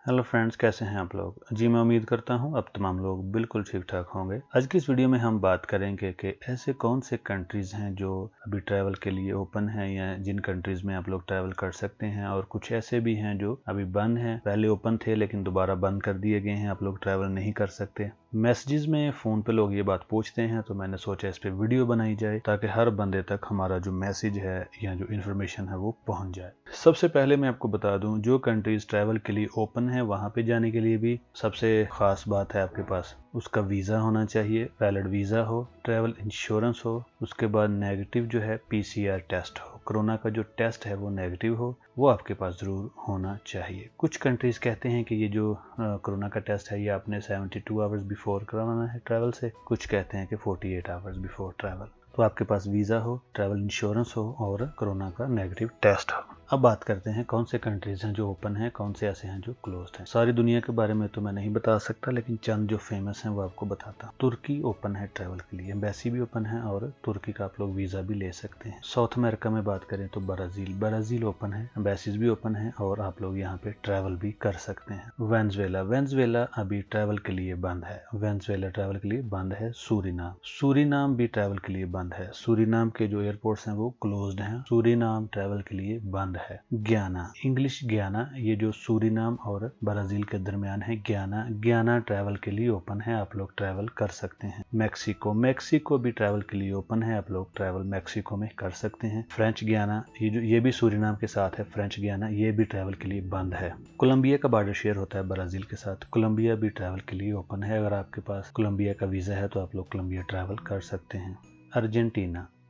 Hello friends, कैसे हैं आप लोग। जी मैं उम्मीद करता हूं अब तमाम लोग बिल्कुल ठीक ठाक होंगे। आज की इस वीडियो में हम बात करेंगे कि ऐसे कौन से कंट्रीज़ हैं जो अभी ट्रैवल के लिए ओपन हैं या जिन कंट्रीज़ में आप लोग ट्रैवल कर सकते हैं, और कुछ ऐसे भी हैं जो अभी बंद हैं। पहले ओपन थे लेकिन दोबारा बंद कर दिए गए हैं, आप लोग ट्रैवल नहीं कर सकते। मैसेजेस में फ़ोन पे लोग ये बात पूछते हैं, तो मैंने सोचा इस पर वीडियो बनाई जाए ताकि हर बंदे तक हमारा जो मैसेज है या जो इन्फॉर्मेशन है वो पहुंच जाए। सबसे पहले मैं आपको बता दूं, जो कंट्रीज़ ट्रैवल के लिए ओपन है वहां पे जाने के लिए भी सबसे ख़ास बात है आपके पास उसका वीज़ा होना चाहिए। वैलिड वीज़ा हो, ट्रैवल इंश्योरेंस हो, उसके बाद नेगेटिव जो है PCR टेस्ट हो, कोरोना का जो टेस्ट है वो नेगेटिव हो, वो आपके पास ज़रूर होना चाहिए। कुछ कंट्रीज़ कहते हैं कि ये जो कोरोना का टेस्ट है ये आपने 72 आवर्स बिफोर करवाना है ट्रैवल से, कुछ कहते हैं कि 48 आवर्स बिफोर ट्रैवल। तो आपके पास वीज़ा हो, ट्रैवल इंश्योरेंस हो और कोरोना का नेगेटिव टेस्ट हो। अब बात करते हैं कौन से कंट्रीज़ हैं जो ओपन हैं, कौन से ऐसे हैं जो क्लोज्ड हैं। सारी दुनिया के बारे में तो मैं नहीं बता सकता, लेकिन चंद जो फेमस हैं वो आपको बताता हूँ। तुर्की ओपन है ट्रैवल के लिए, एम्बेसी भी ओपन है और तुर्की का आप लोग वीज़ा भी ले सकते हैं। साउथ अमेरिका में बात करें तो ब्राज़ील ओपन है, एम्बेसीज भी ओपन है और आप लोग यहाँ पे ट्रैवल भी कर सकते हैं। वेनेजुएला अभी ट्रैवल के लिए बंद है, वेनेजुएला ट्रैवल के लिए बंद है। सूरीनाम भी ट्रैवल के लिए बंद है, सूरीनाम के जो एयरपोर्ट्स हैं वो क्लोज्ड हैं, सूरीनाम ट्रैवल के लिए बंद है। गियाना, ये जो सूरीनाम और ब्राज़ील के दरमियान है, गियाना ट्रैवल के लिए ओपन है, आप लोग ट्रैवल कर सकते हैं। मैक्सिको भी ट्रैवल के लिए ओपन है, आप लोग ट्रैवल मैक्सिको में कर सकते हैं। फ्रेंच गियाना, ये भी सूरीनाम के साथ है, फ्रेंच गियाना ये भी ट्रैवल के लिए बंद है। कोलंबिया का बॉर्डर शेयर होता है ब्राज़ील के साथ, कोलंबिया भी ट्रैवल के लिए ओपन है। अगर आपके पास कोलंबिया का वीज़ा है तो आप लोग कोलंबिया ट्रैवल कर सकते हैं।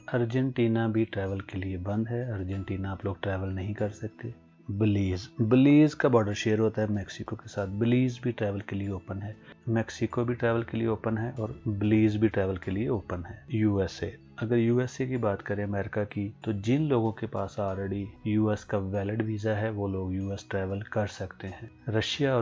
अर्जेंटीना भी ट्रैवल के लिए बंद है, अर्जेंटीना आप लोग ट्रैवल नहीं कर सकते। बिलीज का बॉर्डर शेयर होता है मैक्सिको के साथ, बिलीज भी ट्रैवल के लिए ओपन है, मैक्सिको भी ट्रैवल के लिए ओपन है और बिलीज भी ट्रैवल के लिए ओपन है। अगर यूएसए की बात करें, अमेरिका की, तो जिन लोगों के पास ऑलरेडी यूएस का वैलिड वीज़ा है वो लोग यूएस ट्रैवल कर सकते हैं। रशिया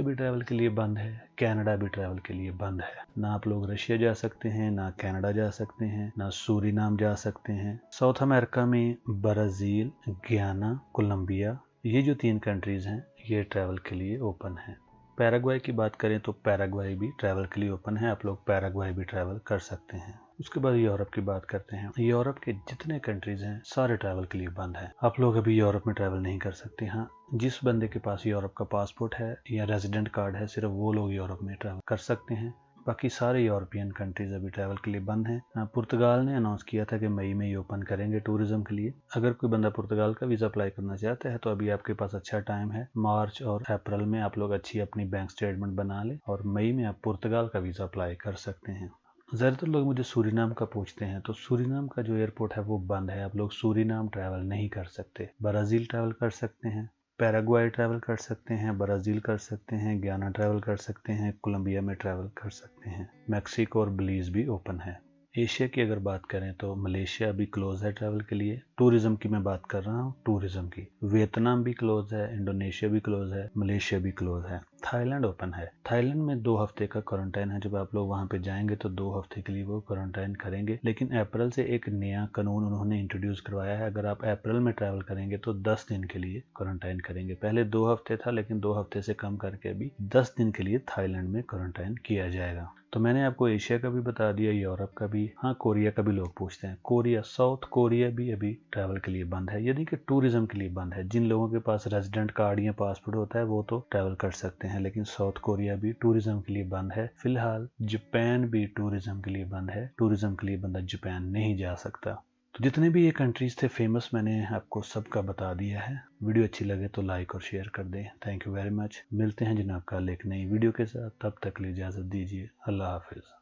भी ट्रैवल के लिए बंद है, कनाडा भी ट्रैवल के लिए बंद है। ना आप लोग रशिया जा सकते हैं, ना कनाडा जा सकते हैं, ना सूरीनाम जा सकते हैं। साउथ अमेरिका में ब्राज़ील, गियाना, कोलंबिया, ये जो 3 कंट्रीज़ हैं ये ट्रैवल के लिए ओपन है। पैराग्वाई की बात करें तो पैराग्वाई भी ट्रैवल के लिए ओपन है, आप लोग पैराग्वाई भी ट्रैवल कर सकते हैं। उसके बाद यूरोप की बात करते हैं। यूरोप के जितने कंट्रीज हैं सारे ट्रैवल के लिए बंद हैं, आप लोग अभी यूरोप में ट्रैवल नहीं कर सकते। हाँ, जिस बंदे के पास यूरोप का पासपोर्ट है या रेजिडेंट कार्ड है, सिर्फ वो लोग यूरोप में ट्रैवल कर सकते हैं। बाकी सारे यूरोपियन कंट्रीज अभी ट्रैवल के लिए बंद हैं। पुर्तगाल ने अनाउंस किया था कि मई में ही ओपन करेंगे टूरिज्म के लिए। अगर कोई बंदा पुर्तगाल का वीज़ा अप्लाई करना चाहता है तो अभी आपके पास अच्छा टाइम है, मार्च और अप्रैल में आप लोग अच्छी अपनी बैंक स्टेटमेंट बना लें और मई में आप पुर्तगाल का वीज़ा अप्लाई कर सकते हैं। ज़्यादातर लोग मुझे सूरीनाम का पूछते हैं, तो सूरीनाम का जो एयरपोर्ट है वो बंद है, आप लोग सूरीनाम ट्रैवल नहीं कर सकते। ब्राज़ील ट्रैवल कर सकते हैं, पैराग्वाई ट्रैवल कर सकते हैं, ब्राज़ील कर सकते हैं, गियाना ट्रैवल कर सकते हैं, कोलंबिया में ट्रैवल कर सकते हैं। मैक्सिको और बिलीज भी ओपन है। एशिया की अगर बात करें तो मलेशिया भी क्लोज है ट्रैवल के लिए, टूरिज्म की मैं बात कर रहा हूँ, टूरिज्म की। वियतनाम भी क्लोज है, इंडोनेशिया भी क्लोज है, मलेशिया भी क्लोज है। थाईलैंड ओपन है, थाईलैंड में 2 हफ्ते का क्वारंटाइन है। जब आप लोग वहां पे जाएंगे तो 2 हफ्ते के लिए वो क्वारंटाइन करेंगे, लेकिन अप्रैल से एक नया कानून उन्होंने इंट्रोड्यूस करवाया है। अगर आप अप्रैल में ट्रैवल करेंगे तो 10 दिन के लिए क्वारंटाइन करेंगे। पहले 2 हफ्ते था, लेकिन 2 हफ्ते से कम करके अभी 10 दिन के लिए थाईलैंड में क्वारंटाइन किया जाएगा। तो मैंने आपको एशिया का भी बता दिया, यूरोप का भी। हाँ, कोरिया का भी लोग पूछते हैं, साउथ कोरिया भी अभी ट्रैवल के लिए बंद है, यानी कि टूरिज्म के लिए बंद है। जिन लोगों के पास रेजिडेंट कार्ड या पासपोर्ट होता है वो तो ट्रैवल कर सकते हैं, लेकिन साउथ कोरिया भी टूरिज्म के लिए बंद है। फिलहाल जापान भी टूरिज्म के लिए बंद है, टूरिज्म के लिए बंदा जापान नहीं जा सकता। तो जितने भी ये कंट्रीज थे फेमस, मैंने आपको सबका बता दिया है। वीडियो अच्छी लगे तो लाइक और शेयर कर दें। Thank you very much. मिलते हैं जनाब कल एक नई वीडियो के साथ, तब तक के लिए इजाज़त दीजिए। अल्लाह हाफिज़।